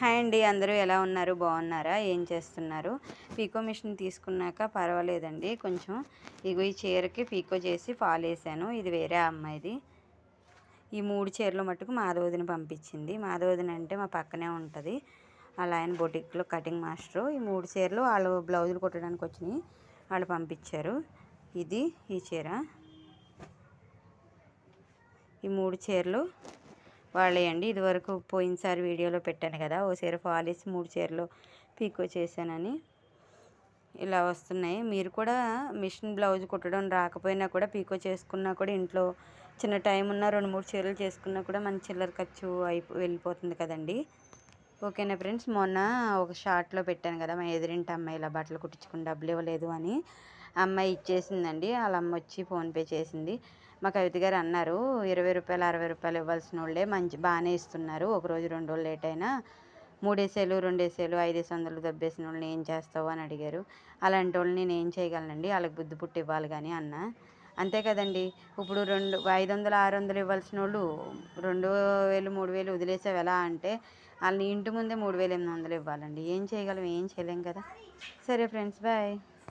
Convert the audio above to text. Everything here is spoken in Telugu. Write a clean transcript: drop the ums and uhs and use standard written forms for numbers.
హాయ్ అండి, అందరూ ఎలా ఉన్నారు? బాగున్నారా? ఏం చేస్తున్నారు? పీకో మిషన్ తీసుకున్నాక పర్వాలేదండి. కొంచెం ఇగో ఈ చీరకి పీకో చేసి ఫాల్ వేసాను. ఇది వేరే అమ్మాయిది. ఈ 3 చీరలు మట్టుకు మాధవదిని పంపించింది. మాధవదిని అంటే మా పక్కనే ఉంటుంది. అలా ఆయన బొటిక్లో కటింగ్ మాస్టరు. ఈ 3 చీరలు వాళ్ళు బ్లౌజులు కుట్టడానికి వచ్చినాయి, వాళ్ళు పంపించారు. ఇది ఈ చీర, ఈ 3 చీరలు వాళ్ళేయండి. ఇదివరకు పోయినసారి వీడియోలో పెట్టాను కదా, ఓ చీర ఫాల్ వేసి 3 చీరలు పీకో చేశానని. ఇలా వస్తున్నాయి. మీరు కూడా మిషన్ బ్లౌజ్ కుట్టడం రాకపోయినా కూడా పీకో చేసుకున్నా కూడా ఇంట్లో చిన్న టైం ఉన్న 2-3 చీరలు చేసుకున్నా కూడా మన చిల్లర ఖర్చు వెళ్ళిపోతుంది కదండి. ఓకేనా ఫ్రెండ్స్, మొన్న ఒక షార్ట్లో పెట్టాను కదా, మా ఎదురింటి అమ్మాయి ఇలా బట్టలు కుట్టించుకుని డబ్బులు ఇవ్వలేదు అని. అమ్మాయి ఇచ్చేసిందండి. వాళ్ళ అమ్మ వచ్చి ఫోన్పే చేసింది. మా కవిత గారు అన్నారు, 20 రూపాయలు 60 రూపాయలు ఇవ్వాల్సిన వాళ్ళే బాగానే ఇస్తున్నారు. ఒక రోజు 2 రోజులు లేట్ అయినా 3 వేసేలు 2 వేసేలు 500 దబ్బేసిన వాళ్ళని ఏం చేస్తావు అని అడిగారు. అలాంటి వాళ్ళని నేను ఏం చేయగలనండి, వాళ్ళకి బుద్ధి పుట్టి ఇవ్వాలి కానీ అన్న. అంతే కదండి. ఇప్పుడు 500 600 ఇవ్వాల్సిన వాళ్ళు 2000 3000 వదిలేసావు ఎలా అంటే, వాళ్ళని ఇంటి ముందే 3800 ఇవ్వాలండి. ఏం చేయగలం? ఏం చేయలేం కదా. సరే ఫ్రెండ్స్, బాయ్.